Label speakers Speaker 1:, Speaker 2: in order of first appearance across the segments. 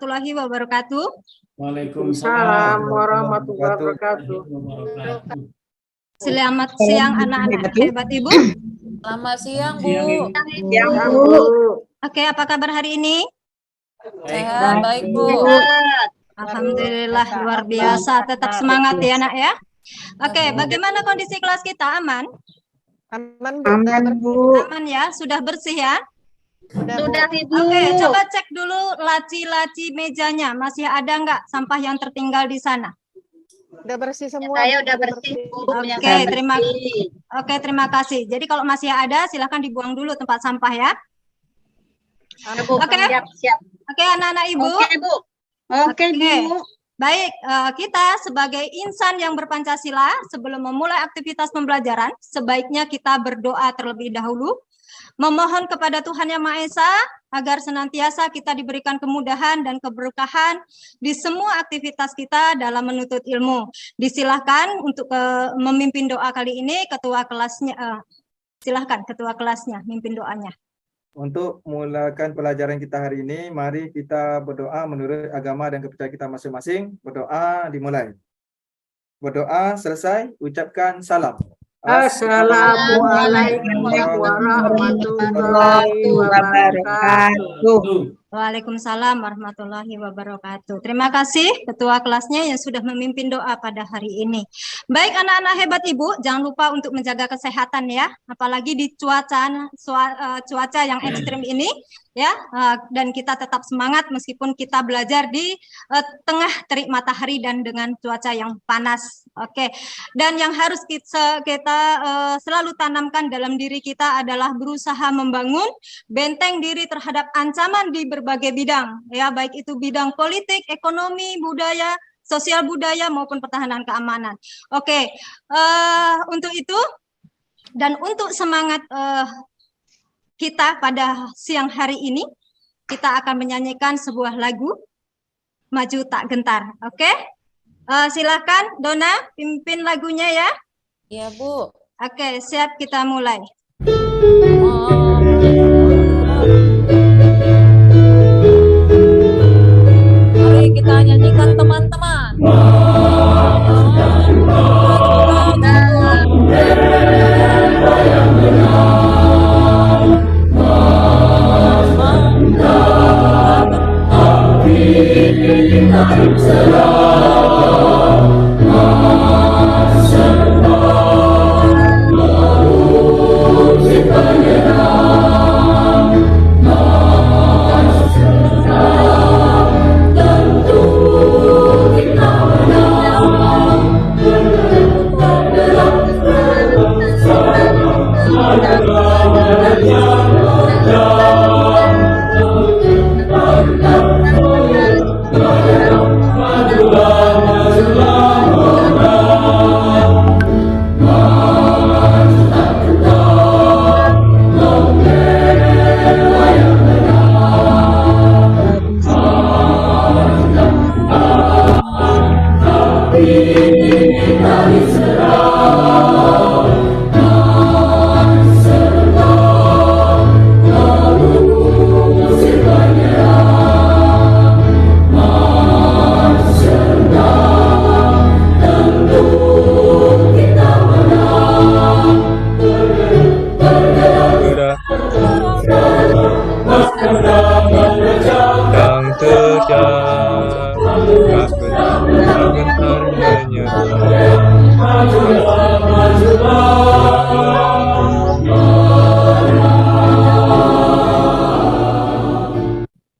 Speaker 1: warahmatullahi wabarakatuh.
Speaker 2: Waalaikumsalam warahmatullahi wabarakatuh.
Speaker 1: Selamat siang anak-anak hebat Ibu.
Speaker 3: Selamat siang, Bu.
Speaker 2: Siang, Bu.
Speaker 1: Oke, apa kabar hari ini?
Speaker 3: Sehat, baik, Bu.
Speaker 1: Alhamdulillah, luar biasa. Tetap semangat ya, Nak ya. Oke, bagaimana kondisi kelas kita? Aman?
Speaker 2: Aman, Bu.
Speaker 1: Aman ya, sudah bersih ya?
Speaker 2: Sudah, Ibu.
Speaker 1: Oke, coba cek dulu laci-laci mejanya. Masih ada nggak sampah yang tertinggal di sana?
Speaker 2: Udah bersih semua.
Speaker 4: Saya udah bersih, Bu.
Speaker 1: Oke, terima kasih. Jadi kalau masih ada, silahkan dibuang dulu tempat sampah ya. Oke.
Speaker 4: Siap.
Speaker 1: Oke, anak-anak Ibu.
Speaker 4: Oke, Bu. Oke, Bu.
Speaker 1: Baik, kita sebagai insan yang berpancasila, sebelum memulai aktivitas pembelajaran, sebaiknya kita berdoa terlebih dahulu, memohon kepada Tuhan Yang Maha Esa, agar senantiasa kita diberikan kemudahan dan keberkahan di semua aktivitas kita dalam menuntut ilmu. Disilahkan untuk memimpin doa kali ini, ketua kelasnya, silahkan ketua kelasnya, mimpin doanya.
Speaker 5: Untuk memulakan pelajaran kita hari ini, mari kita berdoa menurut agama dan kepercayaan kita masing-masing. Berdoa dimulai. Berdoa selesai, ucapkan salam.
Speaker 2: Assalamualaikum warahmatullahi wabarakatuh.
Speaker 1: Waalaikumsalam warahmatullahi wabarakatuh. Terima kasih Ketua kelasnya yang sudah memimpin doa pada hari ini. Baik anak-anak hebat Ibu, jangan lupa untuk menjaga kesehatan ya, apalagi di cuaca yang ekstrim ini ya, dan kita tetap semangat meskipun kita belajar di tengah terik matahari dan dengan cuaca yang panas. Oke. Dan yang harus kita selalu tanamkan dalam diri kita adalah berusaha membangun benteng diri terhadap ancaman di berbagai bidang ya, baik itu bidang politik, ekonomi, budaya, sosial budaya maupun pertahanan keamanan. Oke, untuk itu dan untuk semangat kita pada siang hari ini, kita akan menyanyikan sebuah lagu Maju Tak Gentar. Oke, silakan Dona pimpin lagunya ya.
Speaker 3: Iya, Bu.
Speaker 1: Oke, siap, kita mulai.
Speaker 3: Mari kita nyanyikan teman-teman.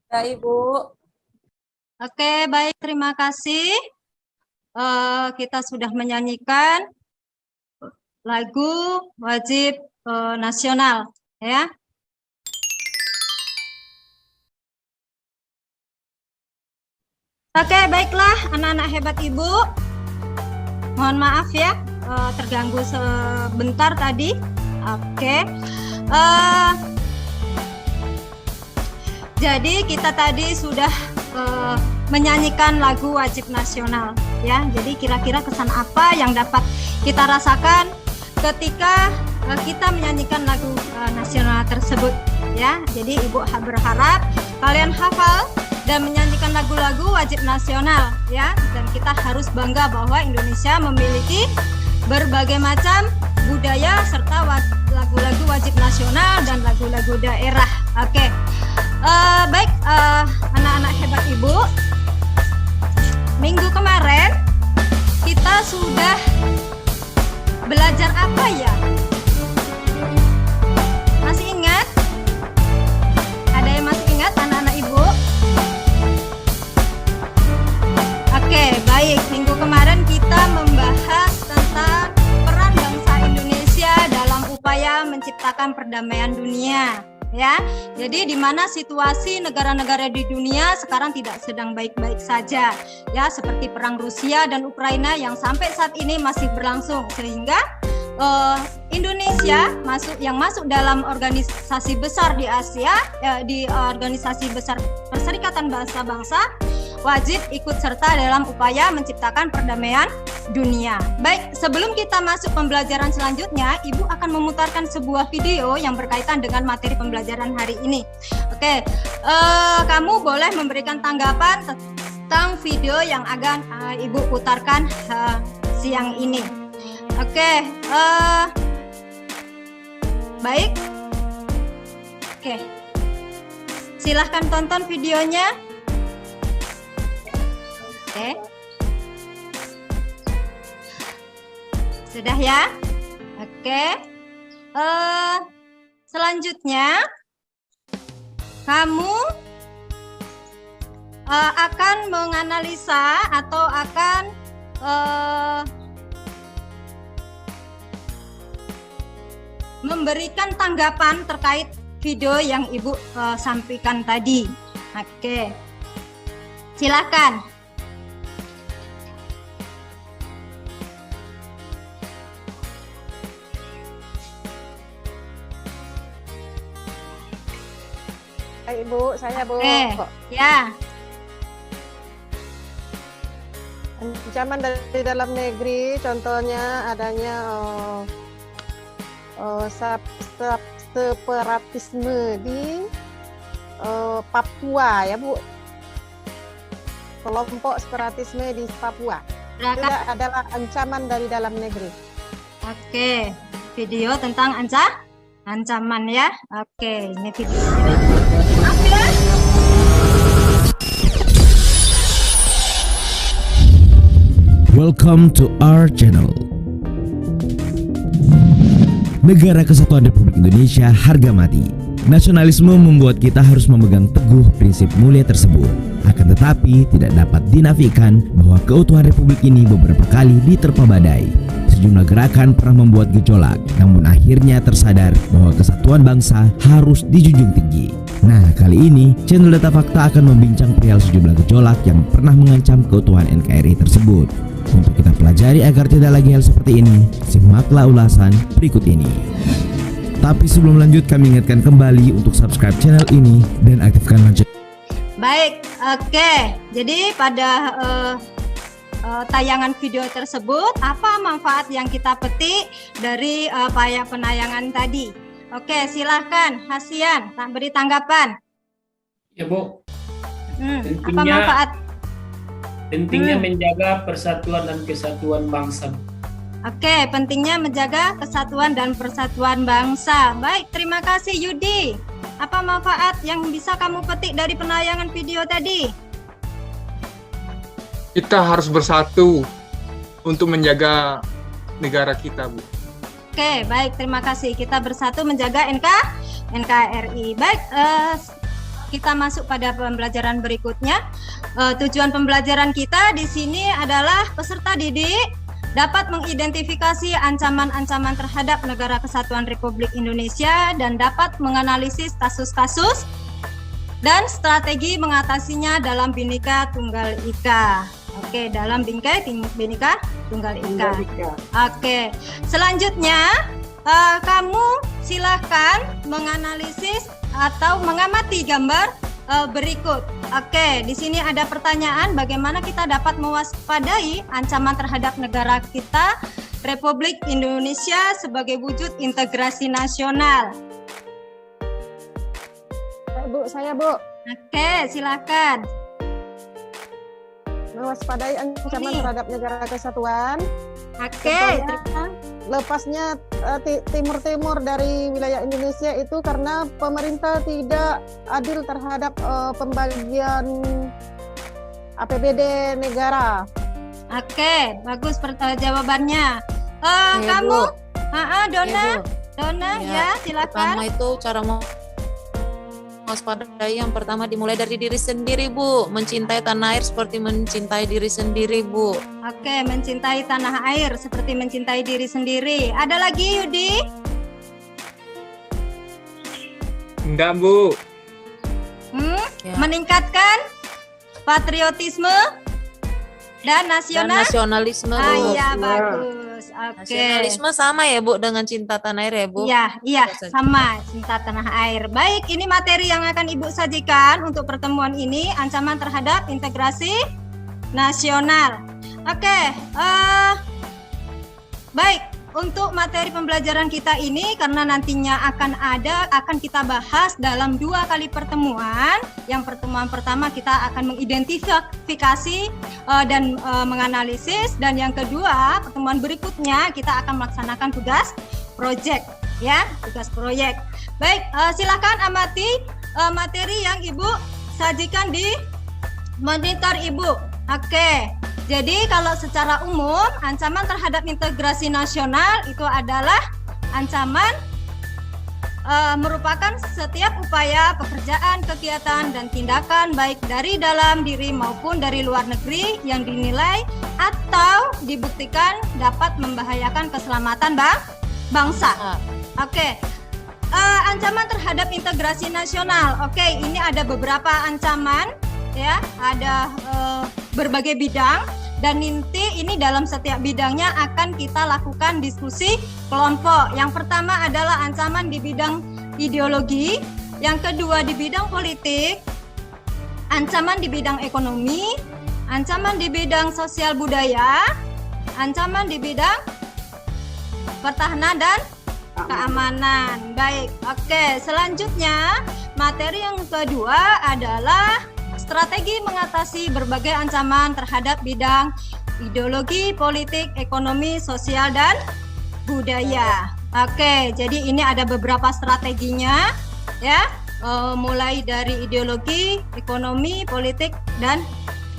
Speaker 3: Ya, Ibu.
Speaker 1: Oke, baik, terima kasih. Kita sudah menyanyikan lagu wajib nasional, ya. Oke, baiklah anak-anak hebat Ibu. Mohon maaf ya, terganggu sebentar tadi. Oke. Jadi kita tadi sudah menyanyikan lagu wajib nasional ya. Jadi kira-kira kesan apa yang dapat kita rasakan ketika kita menyanyikan lagu nasional tersebut ya. Jadi Ibu berharap kalian hafal dan menyanyikan lagu-lagu wajib nasional ya. Dan kita harus bangga bahwa Indonesia memiliki berbagai macam budaya serta lagu-lagu wajib nasional dan lagu-lagu daerah. Oke. Baik anak-anak hebat Ibu. Minggu kemarin kita sudah belajar apa ya? Masih ingat? Ada yang masih ingat anak-anak Ibu? Oke, baik. Minggu kemarin kita membahas tentang peran bangsa Indonesia dalam upaya menciptakan perdamaian dunia. Ya, jadi di mana situasi negara-negara di dunia sekarang tidak sedang baik-baik saja, ya, seperti perang Rusia dan Ukraina yang sampai saat ini masih berlangsung, sehingga Indonesia masuk dalam organisasi besar di Asia, di organisasi besar Perserikatan Bangsa-Bangsa, wajib ikut serta dalam upaya menciptakan perdamaian dunia. Baik, sebelum kita masuk pembelajaran selanjutnya, Ibu akan memutarkan sebuah video yang berkaitan dengan materi pembelajaran hari ini. Oke, kamu boleh memberikan tanggapan tentang video yang akan Ibu putarkan siang ini. Oke, baik. Oke, silahkan tonton videonya. Oke. Sudah ya? Oke. Selanjutnya kamu akan menganalisa atau akan memberikan tanggapan terkait video yang Ibu sampaikan tadi. Oke. Silakan.
Speaker 2: Hai Bu, saya Bu.
Speaker 1: Ya.
Speaker 2: Ancaman dari dalam negeri, contohnya adanya separatisme di Papua ya Bu. Kelompok separatisme di Papua. Itu adalah ancaman dari dalam negeri.
Speaker 1: Oke, video tentang ancaman ya. Oke, ini video.
Speaker 6: Welcome to our channel. Negara Kesatuan Republik Indonesia harga mati. Nasionalisme membuat kita harus memegang teguh prinsip mulia tersebut. Akan tetapi tidak dapat dinafikan bahwa keutuhan Republik ini beberapa kali diterpa badai. Sejumlah gerakan pernah membuat gejolak, namun akhirnya tersadar bahwa kesatuan bangsa harus dijunjung tinggi. Nah, kali ini channel Data Fakta akan membincang perihal sejumlah gejolak yang pernah mengancam keutuhan NKRI tersebut. Untuk kita pelajari agar tidak lagi hal seperti ini, simaklah ulasan berikut ini. Tapi sebelum lanjut, kami ingatkan kembali untuk subscribe channel ini dan aktifkan lonceng.
Speaker 1: Baik, oke. Jadi pada tayangan video tersebut, apa manfaat yang kita petik dari penayangan tadi? Oke, silahkan Hasian, beri tanggapan.
Speaker 7: Ya Bu,
Speaker 1: apa manfaat?
Speaker 7: pentingnya menjaga persatuan dan kesatuan bangsa.
Speaker 1: Oke, pentingnya menjaga kesatuan dan persatuan bangsa. Baik, terima kasih Yudi. Apa manfaat yang bisa kamu petik dari penayangan video tadi?
Speaker 8: Kita harus bersatu untuk menjaga negara kita, Bu.
Speaker 1: Oke, baik, terima kasih. Kita bersatu menjaga NKRI. Baik, kita masuk pada pembelajaran berikutnya. Tujuan pembelajaran kita di sini adalah peserta didik dapat mengidentifikasi ancaman-ancaman terhadap Negara Kesatuan Republik Indonesia dan dapat menganalisis kasus-kasus dan strategi mengatasinya dalam Bhinneka Tunggal Ika. Oke, dalam Bhinneka Tunggal Ika. Oke, selanjutnya kamu silahkan menganalisis atau mengamati gambar berikut. Oke, di sini ada pertanyaan bagaimana kita dapat mewaspadai ancaman terhadap negara kita Republik Indonesia sebagai wujud integrasi nasional.
Speaker 2: Bu, saya Bu.
Speaker 1: Oke, silakan.
Speaker 2: mewaspadai ancaman
Speaker 1: Ini.
Speaker 2: terhadap negara kesatuan.
Speaker 1: Oke,
Speaker 2: Contohnya, lepasnya timur-timur dari wilayah Indonesia itu karena pemerintah tidak adil terhadap pembagian APBD negara.
Speaker 1: oke, bagus jawabannya.
Speaker 3: Iya,
Speaker 1: Kamu,
Speaker 3: Bu.
Speaker 1: Dona,
Speaker 3: Iya, Bu.
Speaker 1: Dona,
Speaker 3: Ya,
Speaker 1: ya silakan.
Speaker 3: Pertama itu cara mewaspadai yang pertama dimulai dari diri sendiri, Bu. Mencintai tanah air seperti mencintai diri sendiri, Bu.
Speaker 1: Oke, mencintai tanah air seperti mencintai diri sendiri. Ada lagi, Yudi?
Speaker 8: Enggak, Bu.
Speaker 3: Ya.
Speaker 1: Meningkatkan patriotisme dan
Speaker 3: Dan
Speaker 1: nasional.
Speaker 3: nasionalisme, Bu.
Speaker 1: Iya, bagus. Oke.
Speaker 3: Nasionalisme sama ya, Bu, dengan cinta tanah air ya, Bu?
Speaker 1: Iya, sama cinta tanah air. Baik, ini materi yang akan Ibu sajikan untuk pertemuan ini, ancaman terhadap integrasi nasional. Oke, baik. Untuk materi pembelajaran kita ini, karena nantinya akan kita bahas dalam 2 kali pertemuan. Yang pertemuan pertama kita akan mengidentifikasi dan menganalisis, dan yang kedua pertemuan berikutnya kita akan melaksanakan tugas proyek, ya, tugas proyek. Baik, silakan amati materi yang Ibu sajikan di monitor Ibu. Oke. Jadi kalau secara umum ancaman terhadap integrasi nasional itu adalah ancaman merupakan setiap upaya, pekerjaan, kegiatan, dan tindakan baik dari dalam diri maupun dari luar negeri yang dinilai atau dibuktikan dapat membahayakan keselamatan bangsa. Oke. Ancaman terhadap integrasi nasional. Oke, ini ada beberapa ancaman, ya, ada berbagai bidang, dan nanti ini dalam setiap bidangnya akan kita lakukan diskusi kelompok. Yang pertama adalah ancaman di bidang ideologi, yang kedua di bidang politik, ancaman di bidang ekonomi, ancaman di bidang sosial budaya, ancaman di bidang pertahanan dan keamanan. Baik, oke. Selanjutnya materi yang kedua adalah strategi mengatasi berbagai ancaman terhadap bidang ideologi, politik, ekonomi, sosial, dan budaya. Oke, jadi ini ada beberapa strateginya, ya, mulai dari ideologi, ekonomi, politik, dan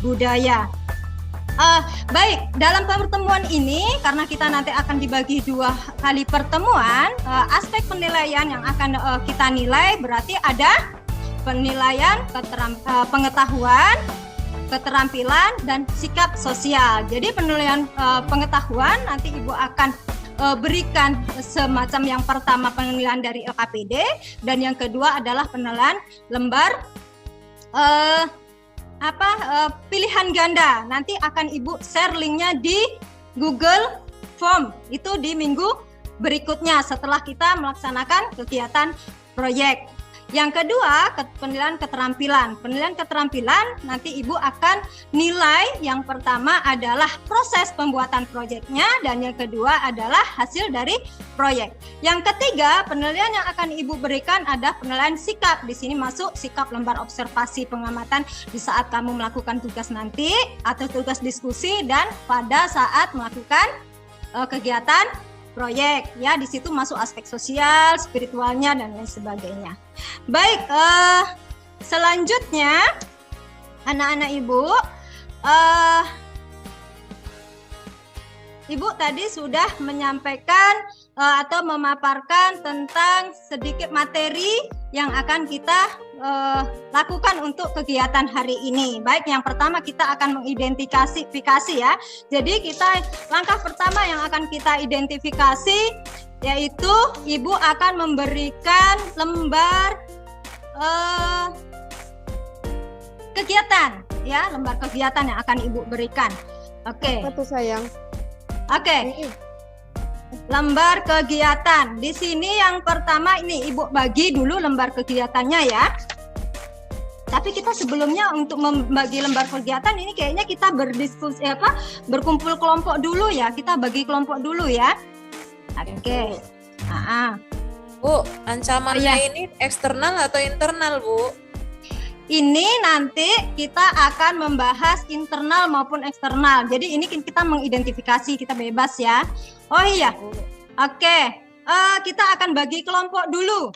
Speaker 1: budaya. Baik, dalam pertemuan ini, karena kita nanti akan dibagi 2 kali pertemuan, aspek penilaian yang akan kita nilai berarti ada penilaian pengetahuan, keterampilan, dan sikap sosial. Jadi penilaian pengetahuan nanti Ibu akan berikan semacam yang pertama penilaian dari LKPD, dan yang kedua adalah penilaian lembar pilihan ganda. Nanti akan Ibu share linknya di Google Form itu di minggu berikutnya setelah kita melaksanakan kegiatan proyek. Yang kedua, penilaian keterampilan. Penilaian keterampilan nanti Ibu akan nilai, yang pertama adalah proses pembuatan proyeknya, dan yang kedua adalah hasil dari proyek. Yang ketiga, penilaian yang akan Ibu berikan ada penilaian sikap. Di sini masuk sikap lembar observasi pengamatan di saat kamu melakukan tugas nanti atau tugas diskusi, dan pada saat melakukan kegiatan proyek, ya. Di situ masuk aspek sosial, spiritualnya, dan lain sebagainya. Baik, selanjutnya anak-anak Ibu, Ibu tadi sudah menyampaikan atau memaparkan tentang sedikit materi yang akan kita lakukan untuk kegiatan hari ini. Baik, yang pertama kita akan mengidentifikasi, ya. Jadi langkah pertama yang akan kita identifikasi yaitu Ibu akan memberikan lembar kegiatan, ya, lembar kegiatan yang akan Ibu berikan. Oke.
Speaker 2: Apa tuh sayang?
Speaker 1: Oke. Lembar kegiatan. Di sini yang pertama ini Ibu bagi dulu lembar kegiatannya, ya. Tapi kita sebelumnya untuk membagi lembar kegiatan ini kayaknya kita berdiskusi berkumpul kelompok dulu, ya. Kita bagi kelompok dulu, ya. Oke.
Speaker 3: Bu, ancamannya ini eksternal atau internal, Bu?
Speaker 1: ini nanti kita akan membahas internal maupun eksternal. Jadi ini kita mengidentifikasi, kita bebas ya. Oh iya, oke. Kita akan bagi kelompok dulu.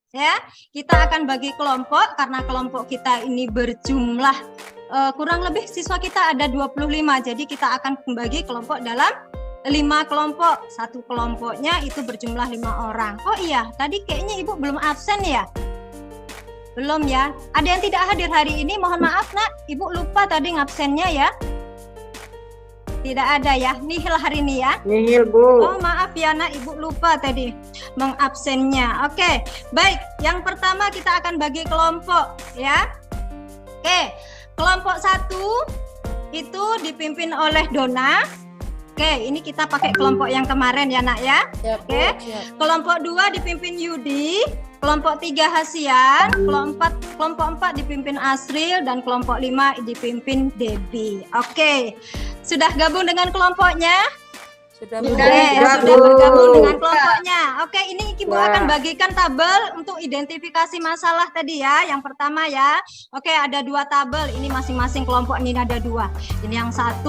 Speaker 1: Ya, kita akan bagi kelompok karena kelompok kita ini berjumlah kurang lebih siswa kita ada 25. Jadi kita akan membagi kelompok dalam 5 kelompok. Satu kelompoknya itu berjumlah 5 orang. Oh iya, tadi kayaknya Ibu belum absen ya? Belum ya? Ada yang tidak hadir hari ini? Mohon maaf Nak, Ibu lupa tadi ngabsennya ya? Tidak ada ya? Nihil hari ini ya?
Speaker 2: Nihil, Bu.
Speaker 1: Oh maaf ya Nak, Ibu lupa tadi mengabsennya. Oke, baik. Yang pertama kita akan bagi kelompok ya. Oke, kelompok 1 itu dipimpin oleh Dona. Oke, ini kita pakai kelompok yang kemarin ya Nak ya. Oke, kelompok 2 dipimpin Yudi, kelompok 3 Hasian, kelompok 4 dipimpin Asril, dan kelompok 5 dipimpin Debbie. Oke, sudah gabung dengan kelompoknya?
Speaker 3: Sudah
Speaker 1: bergabung dengan kelompoknya. Oke, ini Ibu akan bagikan tabel untuk identifikasi masalah tadi ya. Yang pertama ya. Oke, ada 2 tabel. Ini masing-masing kelompok ini ada 2. Ini yang 1,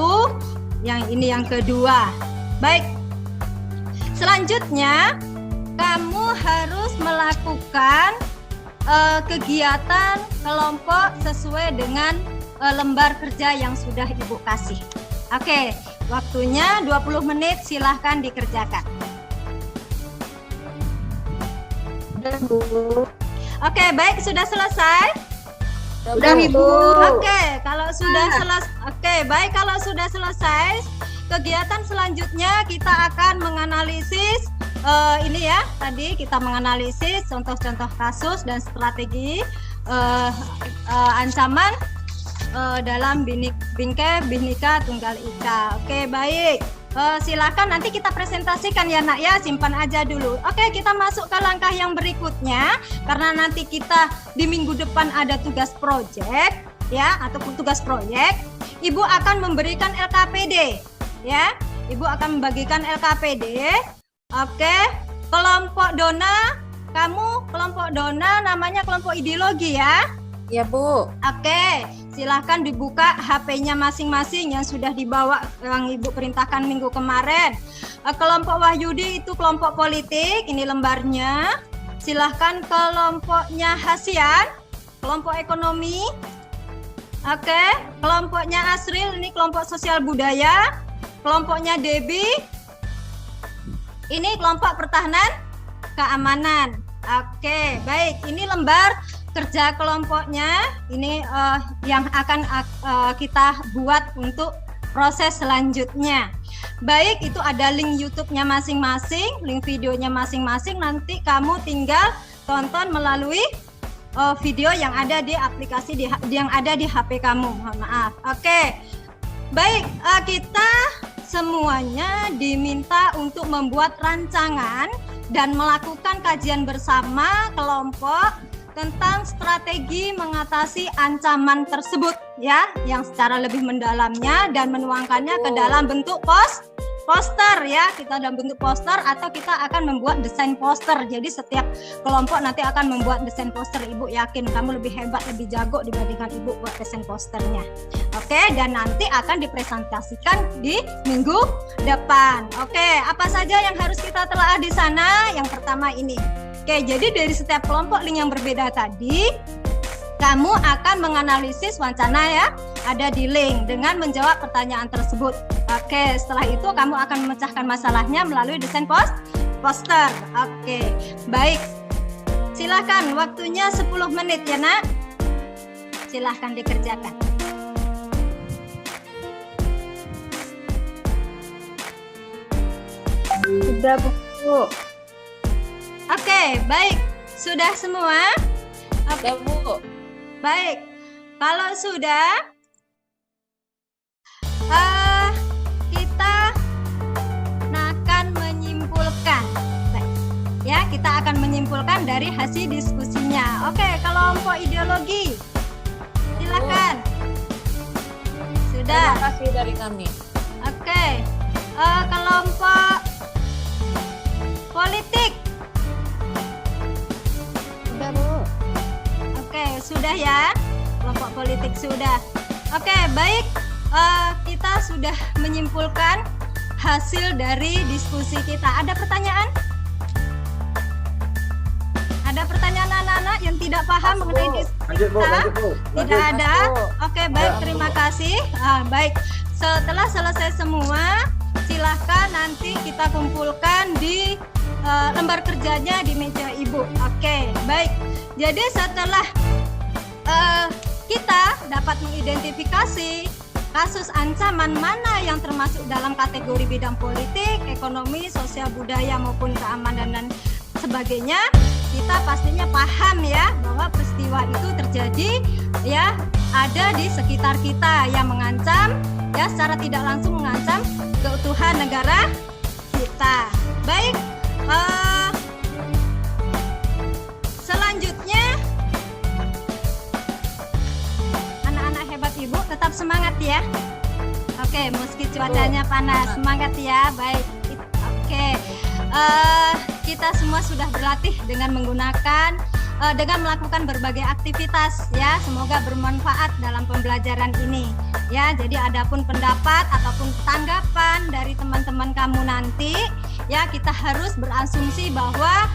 Speaker 1: yang ini yang kedua. Baik. Selanjutnya, kamu harus melakukan kegiatan kelompok sesuai dengan lembar kerja yang sudah Ibu kasih. Oke, waktunya 20 menit, silahkan dikerjakan. Oke, baik, sudah selesai?
Speaker 4: Sudah, Ibu.
Speaker 1: Oke, kalau sudah selesai, oke, baik, kalau sudah selesai, kegiatan selanjutnya kita akan menganalisis ini ya, tadi kita menganalisis contoh-contoh kasus dan strategi ancaman dalam Bhinneka Tunggal Ika. Oke, baik. Silakan nanti kita presentasikan ya Nak ya, simpan aja dulu. Oke, kita masuk ke langkah yang berikutnya karena nanti kita di minggu depan ada tugas proyek ya ataupun tugas proyek. Ibu akan memberikan LKPD ya. Ibu akan membagikan LKPD. Oke, kelompok Dona, kamu kelompok Dona namanya kelompok ideologi ya.
Speaker 3: Ya Bu.
Speaker 1: Oke, silahkan dibuka HP-nya masing-masing yang sudah dibawa yang Ibu perintahkan minggu kemarin. Kelompok Wahyudi itu kelompok politik, ini lembarnya. Silahkan kelompoknya Hasian, kelompok ekonomi. Oke, kelompoknya Asril ini kelompok sosial budaya. Kelompoknya Debbie, ini kelompok pertahanan keamanan. Oke, baik, ini lembar kerja kelompoknya ini yang akan kita buat untuk proses selanjutnya. Baik, itu ada link YouTube-nya masing-masing, link videonya masing-masing. Nanti kamu tinggal tonton melalui video yang ada di aplikasi yang ada di HP kamu. Mohon maaf. Oke, baik, kita semuanya diminta untuk membuat rancangan dan melakukan kajian bersama kelompok tentang strategi mengatasi ancaman tersebut ya, yang secara lebih mendalamnya dan menuangkannya ke dalam bentuk poster ya. Kita dalam bentuk poster atau kita akan membuat desain poster. Jadi setiap kelompok nanti akan membuat desain poster. Ibu yakin kamu lebih hebat, lebih jago dibandingkan Ibu buat desain posternya. Oke, dan nanti akan dipresentasikan di minggu depan. Oke, apa saja yang harus kita telah di sana? Yang pertama ini. Oke, jadi dari setiap kelompok link yang berbeda tadi, kamu akan menganalisis wacana ya, ada di link dengan menjawab pertanyaan tersebut. Oke, setelah itu kamu akan memecahkan masalahnya melalui desain poster. Oke, baik. Silakan, waktunya 10 menit ya Nak. Silahkan dikerjakan.
Speaker 4: Sudah, Bu.
Speaker 1: Oke, baik. Sudah semua? Oke,
Speaker 3: Bu.
Speaker 1: Baik. Kalau sudah, kita akan menyimpulkan. Baik. Ya, kita akan menyimpulkan dari hasil diskusinya. Oke, kelompok ideologi. Silakan. Sudah.
Speaker 3: Terima kasih dari kami.
Speaker 1: Oke. Kelompok politik.
Speaker 2: Sudah, Bu.
Speaker 1: Oke, sudah ya. politik sudah. Oke, baik. Kita sudah menyimpulkan hasil dari diskusi kita. Ada pertanyaan? Ada pertanyaan anak-anak yang tidak paham mengenai diskusi
Speaker 5: Lanjut, Bu.
Speaker 1: kita?
Speaker 5: Lanjut, Bu.
Speaker 1: Tidak ada.
Speaker 2: Bu.
Speaker 1: Oke, baik. Terima kasih. Baik. Setelah selesai semua, silahkan nanti kita kumpulkan di lembar kerjanya di meja Ibu. Oke, baik. Jadi setelah kita dapat mengidentifikasi kasus ancaman mana yang termasuk dalam kategori bidang politik, ekonomi, sosial, budaya maupun keamanan dan sebagainya, kita pastinya paham ya bahwa peristiwa itu terjadi ya ada di sekitar kita yang mengancam ya secara tidak langsung mengancam keutuhan negara kita. Baik, selanjutnya anak-anak hebat Ibu tetap semangat ya. Oke, meski cuacanya panas, semangat ya. Baik, oke. Kita semua sudah berlatih dengan menggunakan dengan melakukan berbagai aktivitas ya, semoga bermanfaat dalam pembelajaran ini ya. Jadi adapun pendapat ataupun tanggapan dari teman-teman kamu nanti ya, kita harus berasumsi bahwa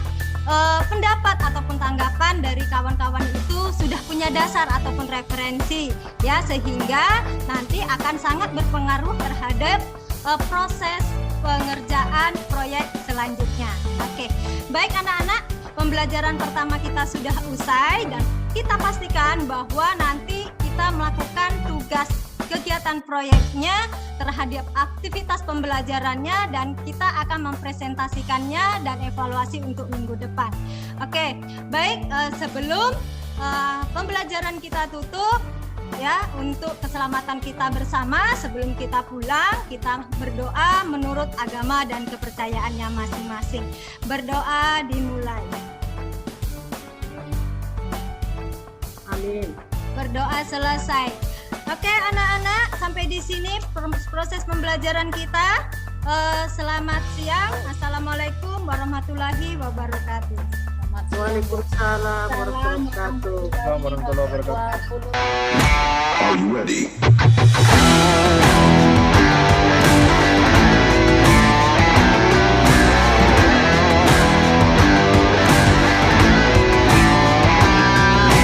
Speaker 1: pendapat ataupun tanggapan dari kawan-kawan itu sudah punya dasar ataupun referensi ya, sehingga nanti akan sangat berpengaruh terhadap proses pengerjaan proyek selanjutnya. Oke, baik anak-anak, pembelajaran pertama kita sudah usai dan kita pastikan bahwa nanti kita melakukan tugas kegiatan proyeknya terhadap aktivitas pembelajarannya dan kita akan mempresentasikannya dan evaluasi untuk minggu depan. Oke, baik, sebelum pembelajaran kita tutup ya, untuk keselamatan kita bersama, sebelum kita pulang kita berdoa menurut agama dan kepercayaannya masing-masing. Berdoa dimulai.
Speaker 2: Amin.
Speaker 1: Berdoa selesai. Oke anak-anak, sampai di sini proses pembelajaran kita. Selamat siang. Assalamualaikum warahmatullahi wabarakatuh.
Speaker 2: Waalaikumsalam warahmatullahi wabarakatuh.
Speaker 5: Warahmatullahi wabarakatuh.
Speaker 9: Are you ready?